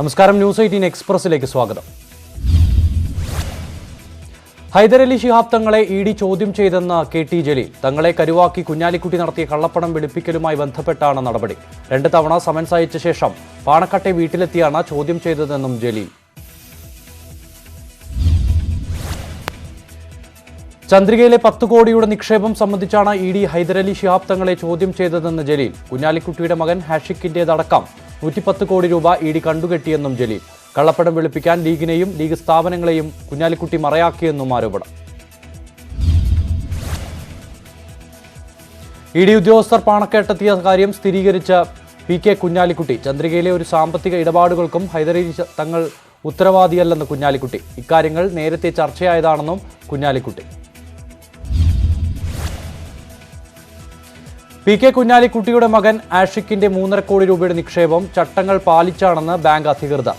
നമസ്കാരം, ന്യൂസ് 18 എക്സ്പ്രസിലേക്ക് സ്വാഗതം. ഹൈദരലി ശിഹാബ് തങ്ങളെ ഇഡി ചോദ്യം ചെയ്തെന്ന കെ.ടി. ജലീൽ. തങ്ങളെ കരുവാക്കി കുഞ്ഞാലിക്കുട്ടി നടത്തിയ കള്ളപ്പണം വെളുപ്പിക്കലുമായി ബന്ധപ്പെട്ടാണ് നടപടി. 2 തവണ സമൻസ് അയച്ച ശേഷം പാണക്കാട്ടെ വീട്ടിലെത്തിയാണ് ചോദ്യം ചെയ്തതെന്നും ജലീൽ. ചന്ദ്രികയിലെ 10 കോടിയുടെ നിക്ഷേപം സംബന്ധിച്ചാണ് ഇഡി ഹൈദരലി ശിഹാബ് തങ്ങളെ ചോദ്യം ചെയ്തതെന്ന് ജലീൽ. കുഞ്ഞാലിക്കുട്ടിയുടെ മകൻ ഹാഷിക്കിന്റേതടക്കം 110 കോടി രൂപ ഇഡി കണ്ടുകെട്ടിയെന്നും ജലീൽ. കള്ളപ്പണം വെളുപ്പിക്കാൻ ലീഗിനെയും ലീഗ് സ്ഥാപനങ്ങളെയും കുഞ്ഞാലിക്കുട്ടി മറയാക്കിയെന്നും ആരോപണം. ഇഡി ഉദ്യോഗസ്ഥർ പാണക്കേട്ടെത്തിയ കാര്യം സ്ഥിരീകരിച്ച പി.കെ. കുഞ്ഞാലിക്കുട്ടി. ചന്ദ്രികയിലെ ഒരു സാമ്പത്തിക ഇടപാടുകൾക്കും ഹൈദരലി തങ്ങൾ ഉത്തരവാദിയല്ലെന്ന് കുഞ്ഞാലിക്കുട്ടി. ഇക്കാര്യങ്ങൾ നേരത്തെ ചർച്ചയായതാണെന്നും കുഞ്ഞാലിക്കുട്ടി. പി.കെ. കുഞ്ഞാലിക്കുട്ടിയുടെ മകൻ ആഷിക്കിന്റെ 3.5 കോടി രൂപയുടെ നിക്ഷേപം ചട്ടങ്ങൾ പാലിച്ചാണെന്ന് ബാങ്ക് അധികൃതർ.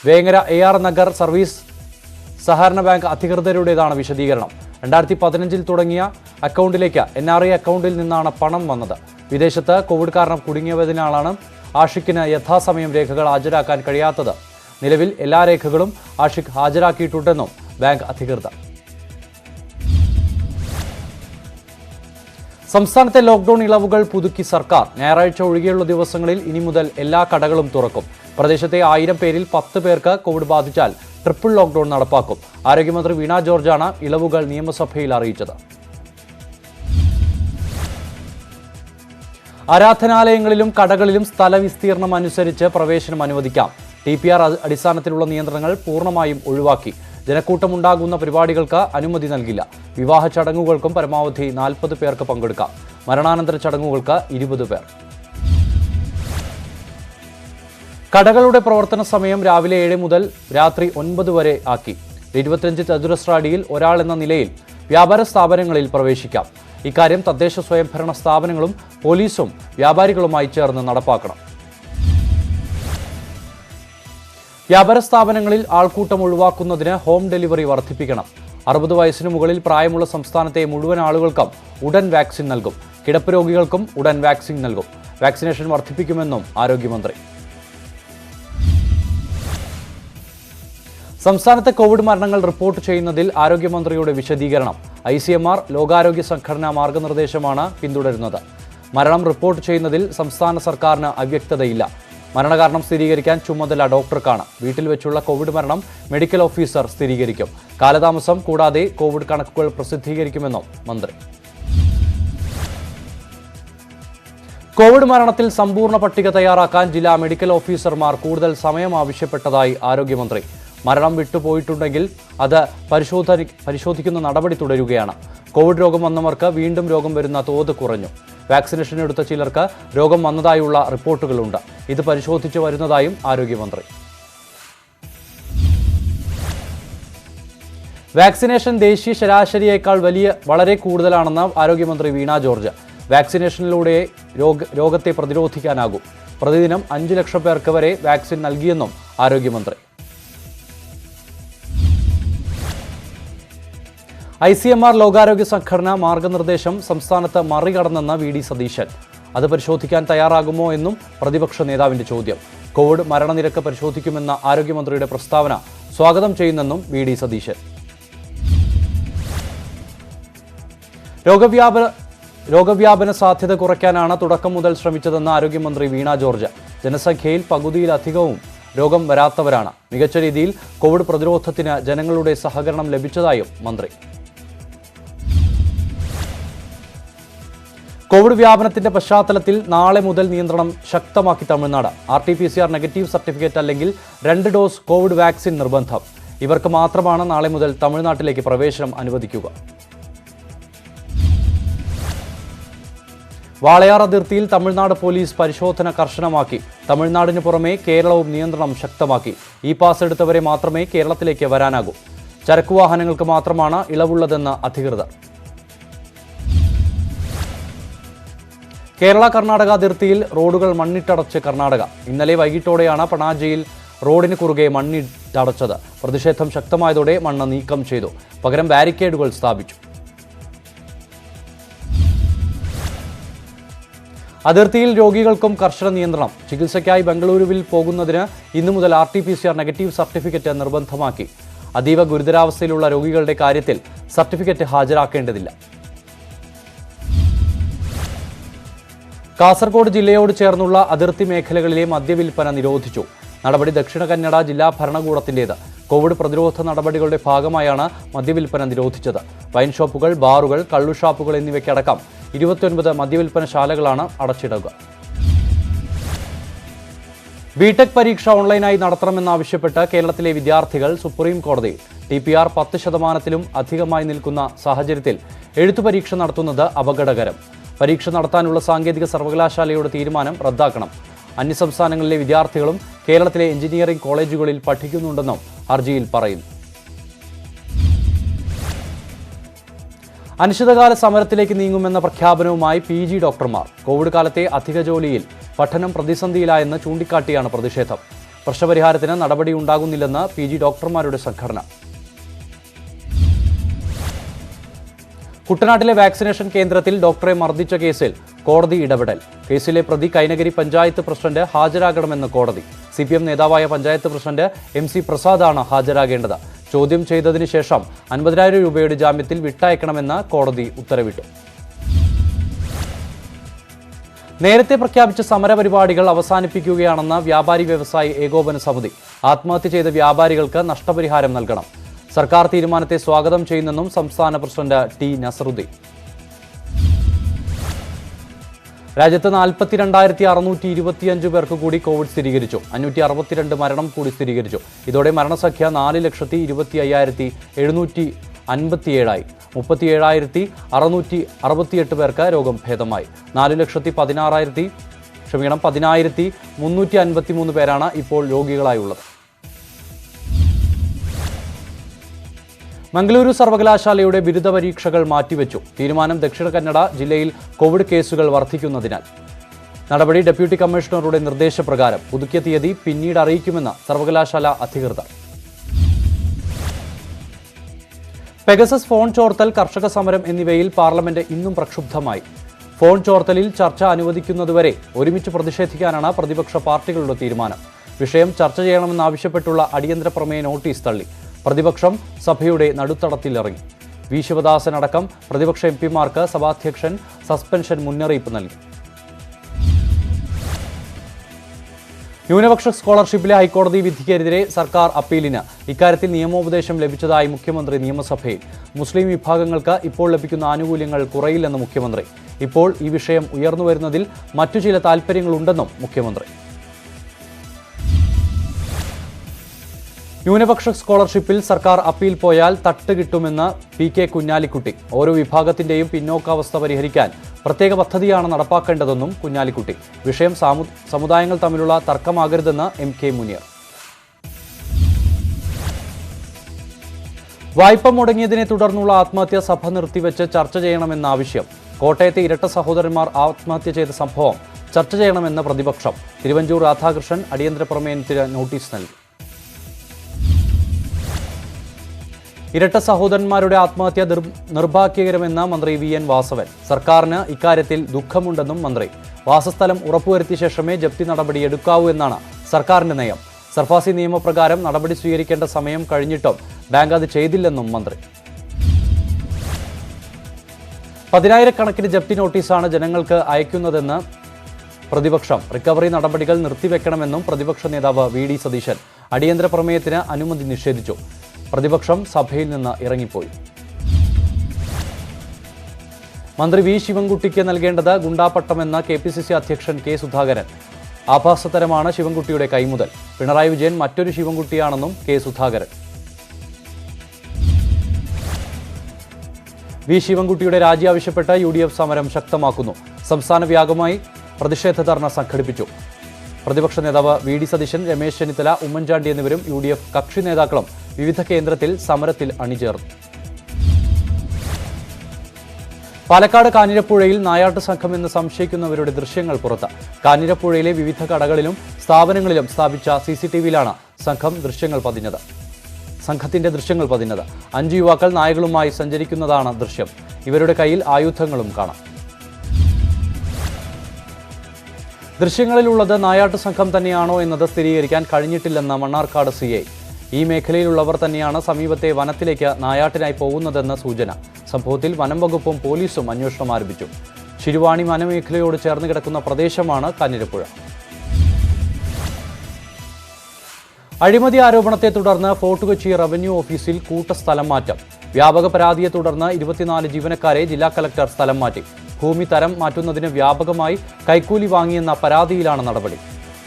വേങ്ങര AR നഗർ സർവീസ് സഹകരണ ബാങ്ക് അധികൃതരുടേതാണ് വിശദീകരണം. 2015 തുടങ്ങിയ അക്കൗണ്ടിലേക്ക് NRI അക്കൗണ്ടിൽ നിന്നാണ് പണം വന്നത്. വിദേശത്ത് കോവിഡ് കാരണം കുടുങ്ങിയതിനാലാണ് ആഷിക്കിന് യഥാസമയം രേഖകൾ ഹാജരാക്കാൻ കഴിയാത്തത്. നിലവിൽ എല്ലാ രേഖകളും ആഷിഖ് ഹാജരാക്കിയിട്ടുണ്ടെന്നും ബാങ്ക് അധികൃതർ. സംസ്ഥാനത്തെ ലോക്ഡൌൺ ഇളവുകൾ പുതുക്കി സർക്കാർ. ഞായറാഴ്ച ഒഴികെയുള്ള ദിവസങ്ങളിൽ ഇനി മുതൽ എല്ലാ കടകളും തുറക്കും. പ്രദേശത്തെ 1000 പേരിൽ 10 പേർക്ക് കോവിഡ് ബാധിച്ചാൽ ട്രിപ്പിൾ ലോക്ഡൌൺ നടപ്പാക്കും. ആരോഗ്യമന്ത്രി വീണ ജോർജാണ് ഇളവുകൾ നിയമസഭയിൽ അറിയിച്ചത്. ആരാധനാലയങ്ങളിലും കടകളിലും സ്ഥലവിസ്തീർണം അനുസരിച്ച് പ്രവേശനം അനുവദിക്കാം. TPR അടിസ്ഥാനത്തിലുള്ള നിയന്ത്രണങ്ങൾ പൂർണ്ണമായും ഒഴിവാക്കി. ജനക്കൂട്ടമുണ്ടാകുന്ന പരിപാടികൾക്ക് അനുമതി നൽകില്ല. വിവാഹ ചടങ്ങുകൾക്കും പരമാവധി 40 പേർക്ക് പങ്കെടുക്കാം. മരണാനന്തര ചടങ്ങുകൾക്ക് 20 പേർ. കടകളുടെ പ്രവർത്തന സമയം രാവിലെ 7 മുതൽ രാത്രി 9 വരെ ആക്കി. 25 ചതുരശ്ര അടിയിൽ ഒരാൾ എന്ന നിലയിൽ വ്യാപാര സ്ഥാപനങ്ങളിൽ പ്രവേശിക്കാം. ഇക്കാര്യം തദ്ദേശ സ്വയംഭരണ സ്ഥാപനങ്ങളും പോലീസും വ്യാപാരികളുമായി ചേർന്ന് നടപ്പാക്കണം. വ്യാപാര സ്ഥാപനങ്ങളിൽ ആൾക്കൂട്ടം ഒഴിവാക്കുന്നതിന് ഹോം ഡെലിവറി വർദ്ധിപ്പിക്കണം. 60 വയസ്സിന് മുകളിൽ പ്രായമുള്ള സംസ്ഥാനത്തെ മുഴുവൻ ആളുകൾക്കും ഉടൻ വാക്സിൻ നൽകും. കിടപ്പ് രോഗികൾക്കും ഉടൻ വാക്സിൻ നൽകും. വാക്സിനേഷൻ വർദ്ധിപ്പിക്കുമെന്നും ആരോഗ്യമന്ത്രി. സംസ്ഥാനത്തെ കോവിഡ് മരണങ്ങൾ റിപ്പോർട്ട് ചെയ്യുന്നതിൽ ആരോഗ്യമന്ത്രിയുടെ വിശദീകരണം. ICMR ലോകാരോഗ്യ സംഘടനാ മാർഗനിർദ്ദേശമാണ് പിന്തുടരുന്നത്. മരണം റിപ്പോർട്ട് ചെയ്യുന്നതിൽ സംസ്ഥാന സർക്കാരിന് അവ്യക്തതയില്ല. മരണകാരണം സ്ഥിരീകരിക്കാൻ ചുമതല ഡോക്ടർക്കാണ്. വീട്ടിൽ വെച്ചുള്ള കോവിഡ് മരണം മെഡിക്കൽ ഓഫീസർ സ്ഥിരീകരിക്കും. കാലതാമസം കൂടാതെ കോവിഡ് കണക്കുകൾ പ്രസിദ്ധീകരിക്കുമെന്നും മന്ത്രി. കോവിഡ് മരണത്തിൽ സമ്പൂർണ്ണ പട്ടിക തയ്യാറാക്കാൻ ജില്ലാ മെഡിക്കൽ ഓഫീസർമാർ കൂടുതൽ സമയം ആവശ്യപ്പെട്ടതായി ആരോഗ്യമന്ത്രി. മരണം വിട്ടുപോയിട്ടുണ്ടെങ്കിൽ അത് പരിശോധിക്കുന്ന നടപടി തുടരുകയാണ്. കോവിഡ് രോഗം വന്നവർക്ക് വീണ്ടും രോഗം വരുന്ന തോത് കുറഞ്ഞു. വാക്സിനേഷൻ എടുത്ത ചിലർക്ക് രോഗം വന്നതായുള്ള റിപ്പോർട്ടുകളുണ്ട്. ഇത് പരിശോധിച്ചു വരുന്നതായും ആരോഗ്യമന്ത്രി. വാക്സിനേഷൻ ദേശീയ ശരാശരിയേക്കാൾ വളരെ കൂടുതലാണെന്ന് ആരോഗ്യമന്ത്രി വീണ ജോർജ്. വാക്സിനേഷനിലൂടെ രോഗത്തെ പ്രതിരോധിക്കാനാകും. പ്രതിദിനം 5 ലക്ഷം പേർക്ക് വരെ വാക്സിൻ നൽകിയെന്നും ആരോഗ്യമന്ത്രി. ICMR ലോകാരോഗ്യ സംഘടന മാർഗനിർദ്ദേശം സംസ്ഥാനത്ത് മറികടന്നെന്ന് VD സതീശൻ. അത് പരിശോധിക്കാൻ തയ്യാറാകുമോ എന്നും പ്രതിപക്ഷ നേതാവിന്റെ ചോദ്യം. കോവിഡ് മരണനിരക്ക് പരിശോധിക്കുമെന്ന ആരോഗ്യമന്ത്രിയുടെ പ്രസ്താവന സ്വാഗതം ചെയ്യുന്നെന്നും VD സതീശൻ. രോഗവ്യാപന സാധ്യത കുറയ്ക്കാനാണ് തുടക്കം മുതൽ ശ്രമിച്ചതെന്ന് ആരോഗ്യമന്ത്രി വീണ ജോർജ്. ജനസംഖ്യയിൽ പകുതിയിലധികവും രോഗം വരാത്തവരാണ്. മികച്ച രീതിയിൽ കോവിഡ് പ്രതിരോധത്തിന് ജനങ്ങളുടെ സഹകരണം ലഭിച്ചതായും മന്ത്രി. കോവിഡ് വ്യാപനത്തിന്റെ പശ്ചാത്തലത്തിൽ നാളെ മുതൽ നിയന്ത്രണം ശക്തമാക്കി തമിഴ്നാട്. RT-PCR നെഗറ്റീവ് സർട്ടിഫിക്കറ്റ് അല്ലെങ്കിൽ 2 ഡോസ് കോവിഡ് വാക്സിൻ നിർബന്ധം. ഇവർക്ക് മാത്രമാണ് നാളെ മുതൽ തമിഴ്നാട്ടിലേക്ക് പ്രവേശനം അനുവദിക്കുക. വാളയാർ അതിർത്തിയിൽ തമിഴ്നാട് പോലീസ് പരിശോധന കർശനമാക്കി. തമിഴ്നാടിന് പുറമെ കേരളവും നിയന്ത്രണം ശക്തമാക്കി. പാസ് എടുത്തവരെ മാത്രമേ കേരളത്തിലേക്ക് വരാനാകൂ. ചരക്കുവാഹനങ്ങൾക്ക് മാത്രമാണ് ഇളവുള്ളതെന്ന് അധികൃതർ. കേരള കർണാടക അതിർത്തിയിൽ റോഡുകൾ മണ്ണിട്ടടച്ച് കർണാടക. ഇന്നലെ വൈകിട്ടോടെയാണ് പണാജിയിൽ റോഡിന് കുറുകെ മണ്ണിട്ടടച്ചത്. പ്രതിഷേധം ശക്തമായതോടെ മണ്ണ് നീക്കം ചെയ്തു. പകരം ബാരിക്കേഡുകൾ സ്ഥാപിച്ചു. അതിർത്തിയിൽ രോഗികൾക്കും കർശന നിയന്ത്രണം. ചികിത്സയ്ക്കായി ബംഗളൂരുവിൽ പോകുന്നതിന് ഇന്നു മുതൽ RT-PCR നെഗറ്റീവ് സർട്ടിഫിക്കറ്റ് നിർബന്ധമാക്കി. അതീവ ഗുരുതരാവസ്ഥയിലുള്ള രോഗികളുടെ കാര്യത്തിൽ സർട്ടിഫിക്കറ്റ് ഹാജരാക്കേണ്ടതില്ല. കാസർഗോഡ് ജില്ലയോട് ചേർന്നുള്ള അതിർത്തി മേഖലകളിലെ മദ്യവിൽപ്പന നിരോധിച്ചു. നടപടി ദക്ഷിണ കന്നഡ ജില്ലാ ഭരണകൂടത്തിന്റേത്. കോവിഡ് പ്രതിരോധ നടപടികളുടെ ഭാഗമായാണ് മദ്യവിൽപ്പന നിരോധിച്ചത്. വൈൻ ഷോപ്പുകൾ, ബാറുകൾ, കള്ളുഷാപ്പുകൾ എന്നിവയ്ക്കടക്കം 29 മദ്യവിൽപ്പനശാലകളാണ് അടച്ചിടുക. ബിടെക് പരീക്ഷ ഓൺലൈനായി നടത്തണമെന്നാവശ്യപ്പെട്ട് കേരളത്തിലെ വിദ്യാർത്ഥികൾ സുപ്രീം കോടതിയിൽ. TPR 10% അധികമായി നിൽക്കുന്ന സാഹചര്യത്തിൽ എഴുത്തുപരീക്ഷ നടത്തുന്നത് അപകടകരം. പരീക്ഷ നടത്താനുള്ള സാങ്കേതിക സർവകലാശാലയുടെ തീരുമാനം റദ്ദാക്കണം. അന്യസംസ്ഥാനങ്ങളിലെ വിദ്യാർത്ഥികളും കേരളത്തിലെ എഞ്ചിനീയറിംഗ് കോളേജുകളിൽ പഠിക്കുന്നുണ്ടെന്നും ഹർജിയിൽ പറയുന്നു. അനിശ്ചിതകാല സമരത്തിലേക്ക് നീങ്ങുമെന്ന പ്രഖ്യാപനവുമായി PG ഡോക്ടർമാർ. കോവിഡ് കാലത്തെ അധിക ജോലിയിൽ പഠനം പ്രതിസന്ധിയിലായെന്ന് ചൂണ്ടിക്കാട്ടിയാണ് പ്രതിഷേധം. പ്രശ്നപരിഹാരത്തിന് നടപടിയുണ്ടാകുന്നില്ലെന്ന് PG ഡോക്ടർമാരുടെ സംഘടന. കുട്ടനാട്ടിലെ വാക്സിനേഷൻ കേന്ദ്രത്തിൽ ഡോക്ടറെ മർദ്ദിച്ച കേസിൽ കോടതി ഇടപെടൽ. കേസിലെ പ്രതി കൈനഗിരി പഞ്ചായത്ത് പ്രസിഡന്റ് ഹാജരാകണമെന്ന് കോടതി. CPM നേതാവായ പഞ്ചായത്ത് പ്രസിഡന്റ് MC പ്രസാദാണ് ഹാജരാകേണ്ടത്. ചോദ്യം ചെയ്തതിനു ശേഷം 50,000 രൂപയുടെ ജാമ്യത്തിൽ വിട്ടയക്കണമെന്ന് കോടതി ഉത്തരവിട്ടു. നേരത്തെ പ്രഖ്യാപിച്ച സമരപരിപാടികൾ അവസാനിപ്പിക്കുകയാണെന്ന് വ്യാപാരി വ്യവസായി ഏകോപന സമിതി. ആത്മഹത്യ ചെയ്ത വ്യാപാരികൾക്ക് നഷ്ടപരിഹാരം നൽകണം. സർക്കാർ തീരുമാനത്തെ സ്വാഗതം ചെയ്യുന്നെന്നും സംസ്ഥാന പ്രസിഡന്റ് T നസറുദ്ദീൻ. രാജ്യത്ത് 42,625 പേർക്ക് കൂടി കോവിഡ് സ്ഥിരീകരിച്ചു. 562 മരണം കൂടി സ്ഥിരീകരിച്ചു. ഇതോടെ മരണസംഖ്യ 4,25,757 ആയി. 37,668 പേർക്ക് രോഗം ഭേദമായി. 10,353 പേരാണ് ഇപ്പോൾ രോഗികളായുള്ളത്. മംഗളൂരു സർവകലാശാലയുടെ ബിരുദ പരീക്ഷകൾ മാറ്റിവെച്ചു. തീരുമാനം ദക്ഷിണ കന്നഡ ജില്ലയിൽ കോവിഡ് കേസുകൾ വർദ്ധിക്കുന്നതിനാൽ. നടപടി ഡെപ്യൂട്ടി കമ്മീഷണറുടെ നിർദ്ദേശപ്രകാരം. പുതുക്കിയ തീയതി പിന്നീട് അറിയിക്കുമെന്ന് സർവകലാശാല അധികൃതർ. പെഗസസ് ഫോൺ ചോർത്തൽ, കർഷക സമരം എന്നിവയിൽ പാർലമെന്റ് ഇന്നും പ്രക്ഷുബ്ധമായി. ഫോൺ ചോർത്തലിൽ ചർച്ച അനുവദിക്കുന്നതുവരെ ഒരുമിച്ച് പ്രതിഷേധിക്കാനാണ് പ്രതിപക്ഷ പാർട്ടികളുടെ തീരുമാനം. വിഷയം ചർച്ച ചെയ്യണമെന്നാവശ്യപ്പെട്ടുള്ള അടിയന്തര പ്രമേയ നോട്ടീസ് തള്ളി. പ്രതിപക്ഷം സഭയുടെ നടുത്തളത്തിലിറങ്ങി. വി ശിവദാസൻ അടക്കം പ്രതിപക്ഷ MPമാർക്ക് സഭാധ്യക്ഷൻ സസ്പെൻഷൻ മുന്നറിയിപ്പ് നൽകി. ന്യൂനപക്ഷ സ്കോളർഷിപ്പിലെ ഹൈക്കോടതി വിധിക്കെതിരെ സർക്കാർ അപ്പീലിന്. ഇക്കാര്യത്തിൽ നിയമോപദേശം ലഭിച്ചതായി മുഖ്യമന്ത്രി നിയമസഭയിൽ. മുസ്ലിം വിഭാഗങ്ങൾക്ക് ഇപ്പോൾ ലഭിക്കുന്ന ആനുകൂല്യങ്ങൾ കുറയില്ലെന്ന് മുഖ്യമന്ത്രി. ഇപ്പോൾ ഈ വിഷയം ഉയർന്നുവരുന്നതിൽ മറ്റു ചില താൽപ്പര്യങ്ങളുണ്ടെന്നും മുഖ്യമന്ത്രി. ന്യൂനപക്ഷ സ്കോളർഷിപ്പിൽ സർക്കാർ അപ്പീൽ പോയാൽ തട്ട് കിട്ടുമെന്ന് PK കുഞ്ഞാലിക്കുട്ടി. ഓരോ വിഭാഗത്തിന്റെയും പിന്നോക്കാവസ്ഥ പരിഹരിക്കാൻ പ്രത്യേക പദ്ധതിയാണ് നടപ്പാക്കേണ്ടതെന്നും കുഞ്ഞാലിക്കുട്ടി. വിഷയം സമുദായങ്ങൾ തമ്മിലുള്ള തർക്കമാകരുതെന്ന് MK മുനീർ. വായ്പ മുടങ്ങിയതിനെ തുടർന്നുള്ള ആത്മഹത്യ സഭ നിർത്തിവെച്ച് ചർച്ച ചെയ്യണമെന്ന ആവശ്യം. കോട്ടയത്തെ ഇരട്ട സഹോദരന്മാർ ആത്മഹത്യ ചെയ്ത സംഭവം ചർച്ച ചെയ്യണമെന്ന് പ്രതിപക്ഷം. തിരുവഞ്ചൂർ രാധാകൃഷ്ണൻ അടിയന്തര പ്രമേയത്തിന് നോട്ടീസ് നൽകി. ഇരട്ട സഹോദരന്മാരുടെ ആത്മഹത്യ നിർഭാഗ്യകരമെന്ന് മന്ത്രി VN വാസവൻ. സർക്കാരിന് ഇക്കാര്യത്തിൽ ദുഃഖമുണ്ടെന്നും മന്ത്രി. വാസസ്ഥലം ഉറപ്പുവരുത്തിയ ശേഷമേ ജപ്തി നടപടി എടുക്കാവൂ എന്നാണ് സർക്കാരിന്റെ നയം. സർഫാസി നിയമപ്രകാരം നടപടി സ്വീകരിക്കേണ്ട സമയം കഴിഞ്ഞിട്ടും ബാങ്ക് അത് ചെയ്തില്ലെന്നും മന്ത്രി. 10,000-കണക്കിന് ജപ്തി നോട്ടീസാണ് ജനങ്ങൾക്ക് അയക്കുന്നതെന്ന് പ്രതിപക്ഷം. റിക്കവറി നടപടികൾ നിർത്തിവെക്കണമെന്നും പ്രതിപക്ഷ നേതാവ് VD സതീശൻ. അടിയന്തര പ്രമേയത്തിന് അനുമതി നിഷേധിച്ചു. പ്രതിപക്ഷം സഭയിൽ നിന്ന് ഇറങ്ങിപ്പോയി. മന്ത്രി V ശിവൻകുട്ടിക്ക് നൽകേണ്ടത് ഗുണ്ടാപ്പട്ടമെന്ന KPCC അധ്യക്ഷൻ K സുധാകരൻ. ആഭാസതരമാണ് ശിവൻകുട്ടിയുടെ കൈമുതൽ. പിണറായി വിജയൻ മറ്റൊരു ശിവൻകുട്ടിയാണെന്നും K സുധാകരൻ. V ശിവൻകുട്ടിയുടെ രാജി ആവശ്യപ്പെട്ട് UDF സമരം ശക്തമാക്കുന്നു. സംസ്ഥാന വ്യാപകമായി പ്രതിഷേധ ധർണ സംഘടിപ്പിച്ചു. പ്രതിപക്ഷ നേതാവ് VD സതീശൻ, രമേശ് ചെന്നിത്തല, ഉമ്മൻചാണ്ടി എന്നിവരും UDF കക്ഷി നേതാക്കളും വിവിധ കേന്ദ്രത്തിൽ സമരത്തിൽ അണിചേർന്നു. പാലക്കാട് കാഞ്ഞിരപ്പുഴയിൽ നായാട്ട് സംഘമെന്ന് സംശയിക്കുന്നവരുടെ ദൃശ്യങ്ങൾ പുറത്ത്. കാഞ്ഞിരപ്പുഴയിലെ വിവിധ കടകളിലും സ്ഥാപനങ്ങളിലും സ്ഥാപിച്ച CCTVയിലാണ് സംഘത്തിന്റെ ദൃശ്യങ്ങൾ പതിഞ്ഞത്. 5 യുവാക്കൾ നായകളുമായി സഞ്ചരിക്കുന്നതാണ് ദൃശ്യം. ഇവരുടെ കയ്യിൽ ആയുധങ്ങളും കാണാം. ദൃശ്യങ്ങളിലുള്ളത് നായാട്ട് സംഘം തന്നെയാണോ എന്നത് സ്ഥിരീകരിക്കാൻ കഴിഞ്ഞിട്ടില്ലെന്ന് മണ്ണാർക്കാട് CI. ഈ മേഖലയിലുള്ളവർ തന്നെയാണ് സമീപത്തെ വനത്തിലേക്ക് നായാട്ടിനായി പോകുന്നതെന്ന് സൂചന. സംഭവത്തിൽ വനം വകുപ്പും പോലീസും അന്വേഷണം ആരംഭിച്ചു. ശിരുവാണി വനമേഖലയോട് ചേർന്ന് കിടക്കുന്ന പ്രദേശമാണ് കാഞ്ഞിരപ്പുഴ. അഴിമതി ആരോപണത്തെ തുടർന്ന് ഫോർട്ട് കൊച്ചി റവന്യൂ ഓഫീസിൽ കൂട്ടസ്ഥലം മാറ്റം. വ്യാപക പരാതിയെ തുടർന്ന് 24 ജീവനക്കാരെ ജില്ലാ കളക്ടർ സ്ഥലം മാറ്റി. ഭൂമി തരം മാറ്റുന്നതിന് വ്യാപകമായി കൈക്കൂലി വാങ്ങിയെന്ന പരാതിയിലാണ് നടപടി.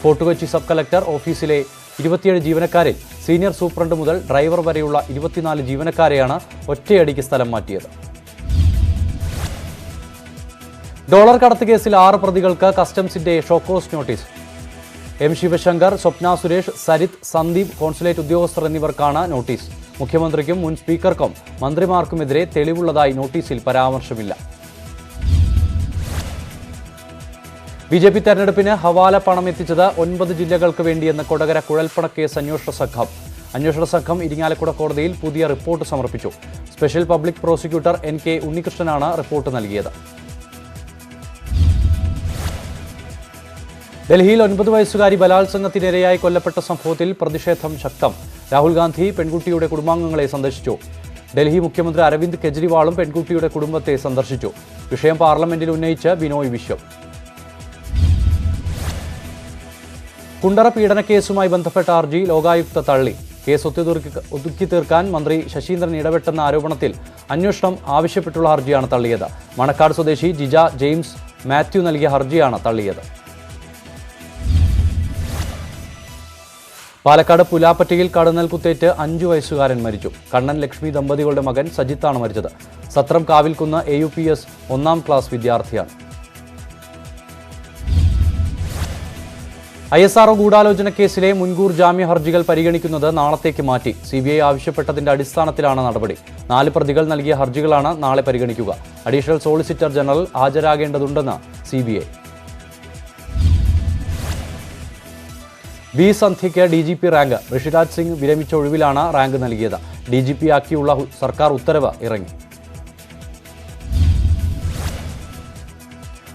ഫോർട്ട് കൊച്ചി സബ് കളക്ടർ ഓഫീസിലെ 27 ജീവനക്കാരിൽ സീനിയർ സൂപ്രണ്ട് മുതൽ ഡ്രൈവർ വരെയുള്ള 24 ജീവനക്കാരെയാണ് ഒറ്റയടിക്ക് സ്ഥലം മാറ്റിയത്. ഡോളർ കടത്ത് കേസിൽ 6 പ്രതികൾക്ക് കസ്റ്റംസിന്റെ show cause notice. M. Sivasankar, Swapna Suresh, Sarith, Sandeep, consulate ഉദ്യോഗസ്ഥർ എന്നിവർക്കാണ് നോട്ടീസ്. മുഖ്യമന്ത്രിക്കും മുൻ സ്പീക്കർക്കും മന്ത്രിമാർക്കുമെതിരെ തെളിവുള്ളതായി നോട്ടീസിൽ പരാമർശമില്ല. BJP തെരഞ്ഞെടുപ്പിന് ഹവാല പണം എത്തിച്ചത് 9 ജില്ലകൾക്ക് വേണ്ടിയെന്ന് കൊടകര കുഴൽപ്പണക്കേസ് അന്വേഷണ സംഘം ഇരിങ്ങാലക്കുട കോടതിയിൽ പുതിയ റിപ്പോർട്ട് സമർപ്പിച്ചു. സ്പെഷ്യൽ പബ്ലിക് പ്രോസിക്യൂട്ടർ NK ഉണ്ണികൃഷ്ണനാണ് റിപ്പോർട്ട് നൽകിയത്. ഡൽഹിയിൽ 9 വയസ്സുകാരി ബലാത്സംഗത്തിനിരയായി കൊല്ലപ്പെട്ട സംഭവത്തിൽ പ്രതിഷേധം ശക്തം. രാഹുൽ ഗാന്ധി പെൺകുട്ടിയുടെ കുടുംബാംഗങ്ങളെ സന്ദർശിച്ചു. ഡൽഹി മുഖ്യമന്ത്രി അരവിന്ദ് കെജ്രിവാളും പെൺകുട്ടിയുടെ കുടുംബത്തെ സന്ദർശിച്ചു. വിഷയം പാർലമെന്റിൽ ഉന്നയിച്ച് ബിനോയ് വിശ്വം. കുണ്ടറ പീഡനക്കേസുമായി ബന്ധപ്പെട്ട ഹർജി ലോകായുക്ത തള്ളി. കേസ് ഒതുക്കി തീർക്കാൻ മന്ത്രി ശശീന്ദ്രൻ ഇടപെട്ടെന്ന ആരോപണത്തിൽ അന്വേഷണം ആവശ്യപ്പെട്ടുള്ള ഹർജിയാണ് തള്ളിയത്. മണക്കാട് സ്വദേശി ജിജ ജെയിംസ് മാത്യു നൽകിയ ഹർജിയാണ് തള്ളിയത്. പാലക്കാട് പുലാപ്പറ്റയിൽ കടന്നൽ കുത്തേറ്റ് 5 വയസ്സുകാരൻ മരിച്ചു. കണ്ണൻ ലക്ഷ്മി ദമ്പതികളുടെ മകൻ സജിത്താണ് മരിച്ചത്. സത്രം കാവിൽക്കുന്ന് AUPS 1ാം ക്ലാസ് വിദ്യാർത്ഥിയാണ്. ISRO ഗൂഢാലോചന കേസിലെ മുൻകൂർ ജാമ്യ ഹർജികൾ പരിഗണിക്കുന്നത് നാളത്തേക്ക് മാറ്റി. CBI ആവശ്യപ്പെട്ടതിന്റെ അടിസ്ഥാനത്തിലാണ് നടപടി. 4 പ്രതികൾ നൽകിയ ഹർജികളാണ് നാളെ പരിഗണിക്കുക. അഡീഷണൽ സോളിസിറ്റർ ജനറൽ ഹാജരാകേണ്ടതുണ്ടെന്ന് CBI. B. സന്ധ്യയ്ക്ക് DGP റാങ്ക്. ഋഷിരാജ് സിംഗ് വിരമിച്ച ഒഴിവിലാണ് റാങ്ക് നൽകിയത്. DGP ആക്കിയുള്ള സർക്കാർ ഉത്തരവ് ഇറങ്ങി.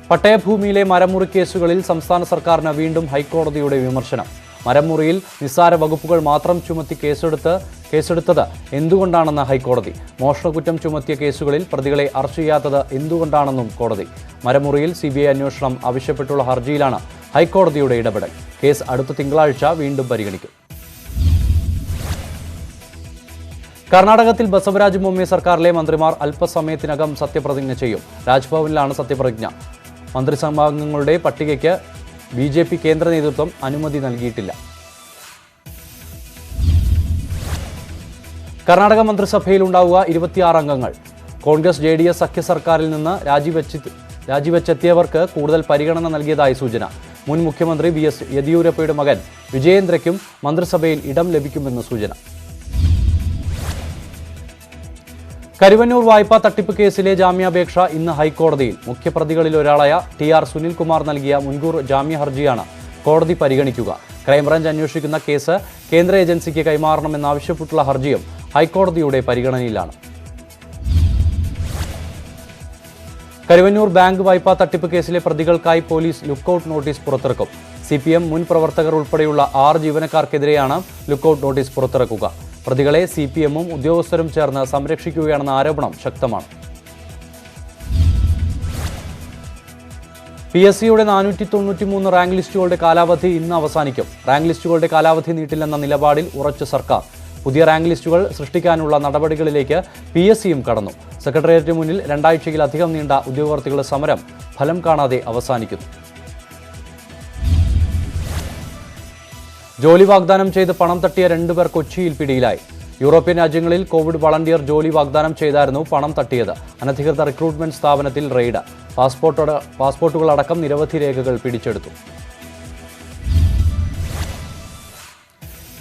പട്ടയഭൂമിയിലെ മരമുറി കേസുകളിൽ സംസ്ഥാന സർക്കാരിന് വീണ്ടും ഹൈക്കോടതിയുടെ വിമർശനം. മരമുറിയിൽ നിസ്സാര വകുപ്പുകൾ മാത്രം ചുമത്തി കേസെടുത്തത് എന്തുകൊണ്ടാണെന്ന് ഹൈക്കോടതി. മോഷണക്കുറ്റം ചുമത്തിയ കേസുകളിൽ പ്രതികളെ അറസ്റ്റ് ചെയ്യാത്തത് എന്തുകൊണ്ടാണെന്നും കോടതി. മരമുറിയിൽ CBI അന്വേഷണം ആവശ്യപ്പെട്ടുള്ള ഹർജിയിലാണ് ഹൈക്കോടതിയുടെ ഇടപെടൽ. കേസ് അടുത്ത തിങ്കളാഴ്ച വീണ്ടും പരിഗണിക്കും. കർണാടകത്തിൽ ബസവരാജ് ബൊമ്മെ സർക്കാരിലെ മന്ത്രിമാർ അല്പസമയത്തിനകം സത്യപ്രതിജ്ഞ ചെയ്യും. രാജ്ഭവനിലാണ് സത്യപ്രതിജ്ഞ. മന്ത്രിസഭാംഗങ്ങളുടെ പട്ടികയ്ക്ക് BJP കേന്ദ്ര നേതൃത്വം അനുമതി നൽകിയിട്ടില്ല. കർണാടക മന്ത്രിസഭയിൽ ഉണ്ടാവുക 26 അംഗങ്ങൾ. കോൺഗ്രസ് JDS സഖ്യ സർക്കാരിൽ നിന്ന് രാജിവെച്ചെത്തിയവർക്ക് കൂടുതൽ പരിഗണന നൽകിയതായി സൂചന. മുൻ മുഖ്യമന്ത്രി BS യെദിയൂരപ്പയുടെ മകൻ വിജയേന്ദ്രയ്ക്കും മന്ത്രിസഭയിൽ ഇടം ലഭിക്കുമെന്ന് സൂചന. കരുവന്നൂർ വായ്പാ തട്ടിപ്പ് കേസിലെ ജാമ്യാപേക്ഷ ഇന്ന് ഹൈക്കോടതിയിൽ. മുഖ്യപ്രതികളിൽ ഒരാളായ TR സുനിൽകുമാർ നൽകിയ മുൻകൂർ ജാമ്യ ഹർജിയാണ് കോടതി പരിഗണിക്കുക. ക്രൈംബ്രാഞ്ച് അന്വേഷിക്കുന്ന കേസ് കേന്ദ്ര ഏജൻസിക്ക് കൈമാറണമെന്നാവശ്യപ്പെട്ടുള്ള ഹർജിയും ഹൈക്കോടതിയുടെ പരിഗണനയിലാണ്. കരുവന്നൂർ ബാങ്ക് വായ്പാ തട്ടിപ്പ് കേസിലെ പ്രതികൾക്കായി പോലീസ് ലുക്കൌട്ട് നോട്ടീസ് പുറത്തിറക്കും. CPM മുൻ പ്രവർത്തകർ ഉൾപ്പെടെയുള്ള 6 ജീവനക്കാർക്കെതിരെയാണ് ലുക്കൌട്ട് നോട്ടീസ് പുറത്തിറക്കുക. പ്രതികളെ CPM-ഉം ഉദ്യോഗസ്ഥരും ചേർന്ന് സംരക്ഷിക്കുകയാണെന്ന ആരോപണം ശക്തമാണ്. PSCയുടെ 493 റാങ്ക് ലിസ്റ്റുകളുടെ കാലാവധി ഇന്ന് അവസാനിക്കും. റാങ്ക് ലിസ്റ്റുകളുടെ കാലാവധി നീട്ടില്ലെന്ന നിലപാടിൽ ഉറച്ച സർക്കാർ. പുതിയ റാങ്ക് ലിസ്റ്റുകൾ സൃഷ്ടിക്കാനുള്ള നടപടികളിലേക്ക് PSCയും കടന്നു. സെക്രട്ടേറിയറ്റിന് മുന്നിൽ 2 ആഴ്ചയിലധികം നീണ്ട ഉദ്യോഗാർത്ഥികളുടെ സമരം ഫലം കാണാതെ അവസാനിക്കുന്നു. ജോലി വാഗ്ദാനം ചെയ്ത് പണം തട്ടിയ 2 പേർ കൊച്ചിയിൽ പിടിയിലായി. യൂറോപ്യൻ രാജ്യങ്ങളിൽ കോവിഡ് വളണ്ടിയർ ജോലി വാഗ്ദാനം ചെയ്തായിരുന്നു പണം തട്ടിയത്. അനധികൃത റിക്രൂട്ട്മെന്റ് സ്ഥാപനത്തിൽ റെയ്ഡ്. പാസ്പോർട്ടുകളടക്കം നിരവധി രേഖകൾ പിടിച്ചെടുത്തു.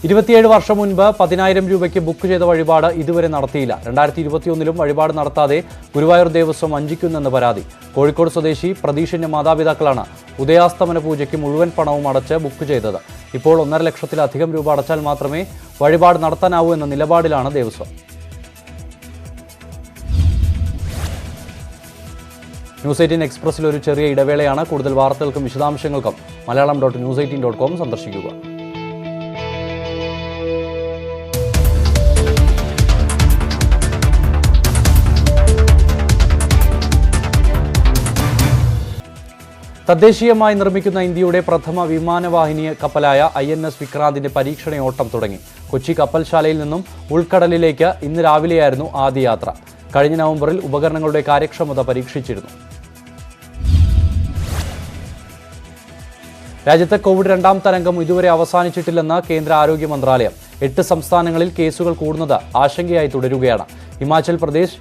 27 വർഷം മുൻപ് 10,000 രൂപയ്ക്ക് ബുക്ക് ചെയ്ത വഴിപാട് ഇതുവരെ നടത്തിയില്ല. 2021 വഴിപാട് നടത്താതെ ഗുരുവായൂർ ദേവസ്വം വഞ്ചിക്കുന്നെന്ന് പരാതി. കോഴിക്കോട് സ്വദേശി പ്രതീഷിന്റെ മാതാപിതാക്കളാണ് ഉദയാസ്തമന പൂജയ്ക്ക് മുഴുവൻ പണവും അടച്ച് ബുക്ക് ചെയ്തത്. ഇപ്പോൾ 1.5 ലക്ഷത്തിലധികം രൂപ അടച്ചാൽ മാത്രമേ വഴിപാട് നടത്താനാവൂ എന്ന നിലപാടിലാണ് ദേവസ്വം. ന്യൂസ് 18 എക്സ്പ്രസിൽ ഒരു ചെറിയ ഇടവേളയാണ്. കൂടുതൽ വാർത്തകൾക്കും വിശദാംശങ്ങൾക്കും malayalam.news18.com സന്ദർശിക്കുക. തദ്ദേശീയമായി നിർമ്മിക്കുന്ന ഇന്ത്യയുടെ പ്രഥമ വിമാനവാഹിനി കപ്പലായ INS വിക്രാന്തിന്റെ പരീക്ഷണയോട്ടം തുടങ്ങി. കൊച്ചി കപ്പൽശാലയിൽ നിന്നും ഉൾക്കടലിലേക്ക് ഇന്ന് രാവിലെയായിരുന്നു ആദ്യ യാത്ര. കഴിഞ്ഞ നവംബറിൽ ഉപകരണങ്ങളുടെ കാര്യക്ഷമത പരീക്ഷിച്ചിരുന്നു. രാജ്യത്തെ കോവിഡ് രണ്ടാം തരംഗം ഇതുവരെ അവസാനിച്ചിട്ടില്ലെന്ന് കേന്ദ്ര ആരോഗ്യ മന്ത്രാലയം. 8 സംസ്ഥാനങ്ങളിൽ കേസുകൾ കൂടുന്നത് ആശങ്കയായി തുടരുകയാണ്. ഹിമാചൽ പ്രദേശ്,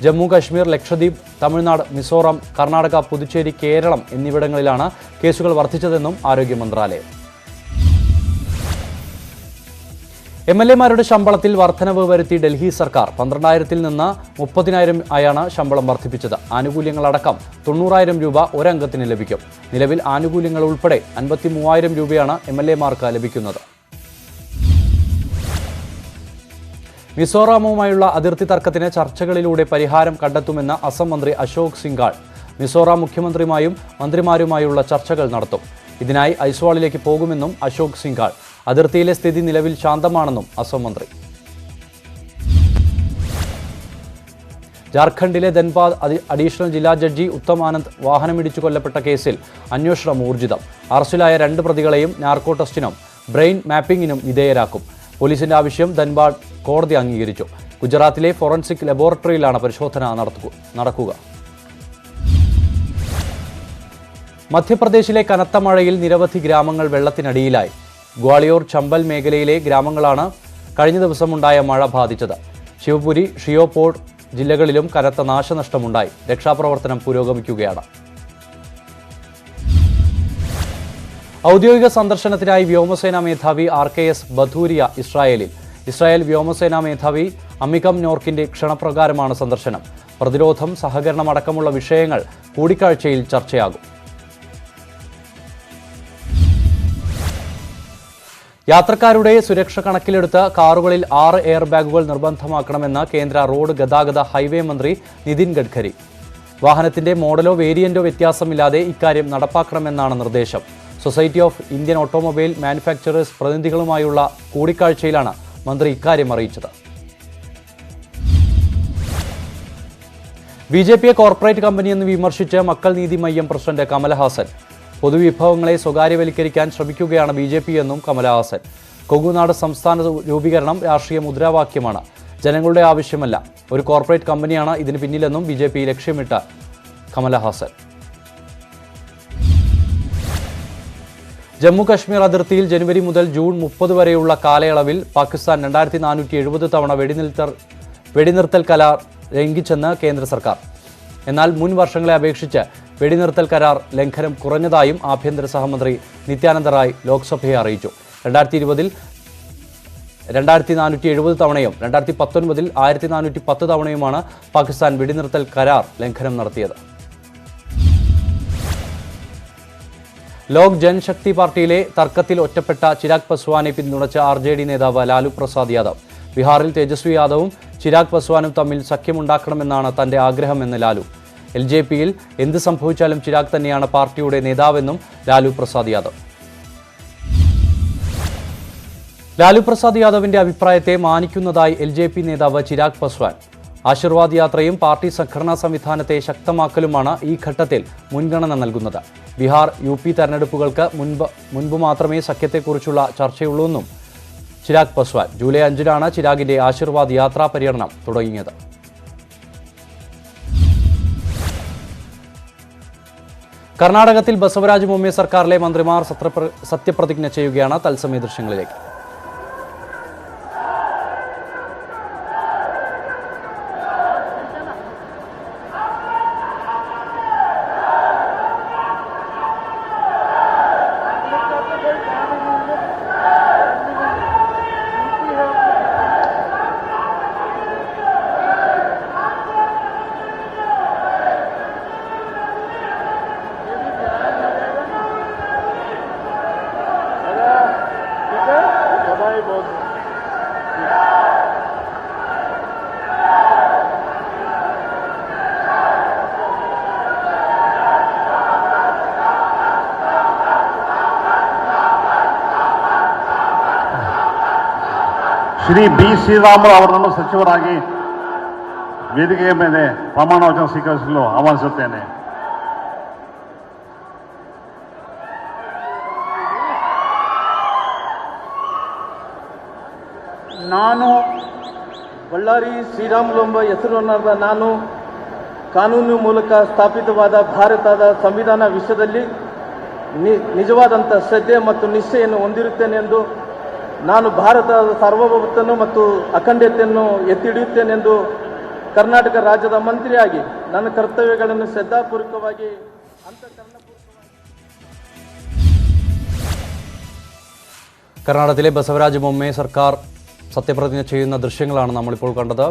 ജമ്മു കശ്മീർ, ലക്ഷദ്വീപ്, തമിഴ്നാട്, മിസോറാം, കർണാടക, പുതുച്ചേരി, കേരളം എന്നിവിടങ്ങളിലാണ് കേസുകൾ വർദ്ധിച്ചതെന്നും ആരോഗ്യ മന്ത്രാലയം. MLA-മാരുടെ ശമ്പളത്തിൽ വർധനവ് വരുത്തി ഡൽഹി സർക്കാർ. 12,000-ൽ നിന്ന് 30,000 ആയാണ് ശമ്പളം വർദ്ധിപ്പിച്ചത്. ആനുകൂല്യങ്ങളടക്കം 90,000 രൂപ ഒരംഗത്തിന് ലഭിക്കും. നിലവിൽ ആനുകൂല്യങ്ങൾ ഉൾപ്പെടെ 53,000 രൂപയാണ് MLA-മാർക്ക് ലഭിക്കുന്നത്. മിസോറാമുമായുള്ള അതിർത്തി തർക്കത്തിന് ചർച്ചകളിലൂടെ പരിഹാരം കണ്ടെത്തുമെന്ന് അസം മന്ത്രി അശോക് സിംഗാൾ. മിസോറാം മുഖ്യമന്ത്രിയുമായും മന്ത്രിമാരുമായുള്ള ചർച്ചകൾ നടത്തും. ഇതിനായി ഐസ്വാളിലേക്ക് പോകുമെന്നും അശോക് സിംഗാൾ. അതിർത്തിയിലെ സ്ഥിതി നിലവിൽ ശാന്തമാണെന്നും അസം മന്ത്രി. ജാർഖണ്ഡിലെ ധൻബാദ് അഡീഷണൽ ജില്ലാ ജഡ്ജി ഉത്തം ആനന്ദ് വാഹനമിടിച്ചു കൊല്ലപ്പെട്ട കേസിൽ അന്വേഷണം ഊർജിതം. അറസ്റ്റിലായ 2 പ്രതികളെയും നാർക്കോ ടെസ്റ്റിനും ബ്രെയിൻ മാപ്പിംഗിനും വിധേയരാക്കും. പോലീസിന്റെ ആവശ്യം ധൻബാദ് കോടതി അംഗീകരിച്ചു. ഗുജറാത്തിലെ ഫോറൻസിക് ലബോറട്ടറിയിലാണ് പരിശോധന നടക്കുക. മധ്യപ്രദേശിലെ കനത്ത മഴയിൽ നിരവധി ഗ്രാമങ്ങൾ വെള്ളത്തിനടിയിലായി. ഗ്വാളിയോർ, ചമ്പൽ മേഖലയിലെ ഗ്രാമങ്ങളാണ് കഴിഞ്ഞ ദിവസമുണ്ടായ മഴ ബാധിച്ചത്. ശിവപുരി, ഷിയോപോഡ് ജില്ലകളിലും കനത്ത നാശനഷ്ടമുണ്ടായി. രക്ഷാപ്രവർത്തനം പുരോഗമിക്കുകയാണ്. ഔദ്യോഗിക സന്ദർശനത്തിനായി വ്യോമസേനാ മേധാവി RKS ബഥൂരിയ ഇസ്രായേലിൽ. ഇസ്രായേൽ വ്യോമസേനാ മേധാവി അമികം നോർക്കിന്റെ ക്ഷണപ്രകാരമാണ് സന്ദർശനം. പ്രതിരോധം, സഹകരണം അടക്കമുള്ള വിഷയങ്ങൾ കൂടിക്കാഴ്ചയിൽ ചർച്ചയാകും. യാത്രക്കാരുടെ സുരക്ഷ കണക്കിലെടുത്ത് കാറുകളിൽ 6 എയർ ബാഗുകൾ നിർബന്ധമാക്കണമെന്ന് കേന്ദ്ര റോഡ് ഗതാഗത ഹൈവേ മന്ത്രി നിതിൻ ഗഡ്കരി. വാഹനത്തിന്റെ മോഡലോ വേരിയന്റോ വ്യത്യാസമില്ലാതെ ഇക്കാര്യം നടപ്പാക്കണമെന്നാണ് നിർദ്ദേശം. Society of Indian automobile manufacturers പ്രതിനിധികളുമായുള്ള കൂടിക്കാഴ്ചയിലാണ് മന്ത്രി ഇക്കാര്യം അറിയിച്ചത്. BJPയെ കോർപ്പറേറ്റ് കമ്പനിയെന്ന് വിമർശിച്ച് മക്കൾ നീതി മയ്യം പ്രസിഡന്റ് കമലഹാസൻ. പൊതുവിഭവങ്ങളെ സ്വകാര്യവൽക്കരിക്കാൻ ശ്രമിക്കുകയാണ് BJP എന്നും കമലഹാസൻ. കൊങ്ങുനാട് സംസ്ഥാന രൂപീകരണം രാഷ്ട്രീയ മുദ്രാവാക്യമാണ്, ജനങ്ങളുടെ ആവശ്യമല്ല. ഒരു കോർപ്പറേറ്റ് കമ്പനിയാണ് ഇതിന് പിന്നിലെന്നും BJP ലക്ഷ്യമിട്ട് കമലഹാസൻ. ജമ്മു കശ്മീർ അതിർത്തിയിൽ ജനുവരി മുതൽ ജൂൺ 30 വരെയുള്ള കാലയളവിൽ പാകിസ്ഥാൻ 2470 തവണ വെടിനിർത്തൽ കരാർ ലംഘിച്ചെന്ന് കേന്ദ്ര സർക്കാർ. എന്നാൽ മുൻ വർഷങ്ങളെ അപേക്ഷിച്ച് വെടിനിർത്തൽ കരാർ ലംഘനം കുറഞ്ഞതായും ആഭ്യന്തര സഹമന്ത്രി നിത്യാനന്ദ റായ് ലോക്സഭയെ അറിയിച്ചു. 2020-ൽ 2470 തവണയും 2019-ൽ 1410 തവണയുമാണ് പാകിസ്ഥാൻ വെടിനിർത്തൽ കരാർ ലംഘനം നടത്തിയത്. ലോക് ജൻശക്തി പാർട്ടിയിലെ തർക്കത്തിൽ ഒറ്റപ്പെട്ട ചിരാഗ് പസ്വാനെ പിന്തുണച്ച RJD നേതാവ് ലാലു പ്രസാദ് യാദവ്. ബീഹാറിൽ തേജസ്വി യാദവും ചിരാഗ് പസ്വാനും തമ്മിൽ സഖ്യമുണ്ടാക്കണമെന്നാണ് തന്റെ ആഗ്രഹമെന്ന് ലാലു. LJPയിൽ എന്ത് സംഭവിച്ചാലും ചിരാഗ് തന്നെയാണ് പാർട്ടിയുടെ നേതാവെന്നും ലാലു പ്രസാദ് യാദവ്. ലാലു പ്രസാദ് യാദവിന്റെ അഭിപ്രായത്തെ മാനിക്കുന്നതായി LJP നേതാവ് ചിരാഗ് പസ്വാൻ. ആശീർവാദ് യാത്രയും പാർട്ടി സംഘടനാ സംവിധാനത്തെ ശക്തമാക്കലുമാണ് ഈ ഘട്ടത്തിൽ മുൻഗണന നൽകുന്നത്. ബീഹാർ, UP തെരഞ്ഞെടുപ്പുകൾക്ക് മുൻപ് മാത്രമേ സഖ്യത്തെക്കുറിച്ചുള്ള ചർച്ചയുള്ളൂവെന്നും ചിരാഗ് പസ്വാൻ. ജൂലൈ 5-നാണ് ചിരാഗിന്റെ ആശീർവാദ് യാത്രാ പര്യടനം തുടങ്ങിയത്. കർണാടകത്തിൽ ബസവരാജ് ബൊമ്മെ സർക്കാരിലെ മന്ത്രിമാർ സത്യപ്രതിജ്ഞ ചെയ്യുകയാണ്. തത്സമയ ദൃശ്യങ്ങളിലേക്ക്. Okay? ಶ್ರೀ ಬಿ ಶ್ರೀರಾಮುಲು ಅವರನ್ನು ಸಚಿವರಾಗಿ ವೇದಿಕೆಯ ಮೇಲೆ ಪ್ರಮಾಣ ವಚನ ಸ್ವೀಕರಿಸಲು ಆಹ್ವಾನಿಸುತ್ತೇನೆ. ನಾನು ಬಳ್ಳಾರಿ ಶ್ರೀರಾಮುಲು ಎಂಬ ಹೆಸರನ್ನಾದ ನಾನು ಕಾನೂನು ಮೂಲಕ ಸ್ಥಾಪಿತವಾದ ಭಾರತದ ಸಂವಿಧಾನ ವಿಷಯದಲ್ಲಿ ನಿಜವಾದಂಥ ಶ್ರದ್ಧೆ ಮತ್ತು ನಿಷ್ಠೆಯನ್ನು ಹೊಂದಿರುತ್ತೇನೆ ಎಂದು ನಾನು ಭಾರತದ ಸಾರ್ವಭೌಮತ್ವವನ್ನು ಮತ್ತು ಅಖಂಡತೆಯನ್ನು ಎತ್ತಿ ಹಿಡಿಯುತ್ತೇನೆಂದು ಕರ್ನಾಟಕ ರಾಜ್ಯದ ಮಂತ್ರಿಯಾಗಿ ನನ್ನ ಕರ್ತವ್ಯಗಳನ್ನು ಶ್ರದ್ಧಾಪೂರ್ವಕವಾಗಿ കർണാടകത്തിലെ ബസവരാജ് ബൊമ്മയെ സർക്കാർ സത്യപ്രതിജ്ഞ ചെയ്യുന്ന ദൃശ്യങ്ങളാണ് നമ്മളിപ്പോൾ കണ്ടത്.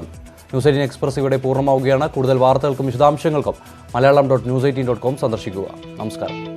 ന്യൂസ് 18 എക്സ്പ്രസ് ഇവിടെ പൂർണ്ണമാവുകയാണ്. കൂടുതൽ വാർത്തകൾക്കും വിശദാംശങ്ങൾക്കും Malayalam.news18.com സന്ദർശിക്കുക. നമസ്കാരം.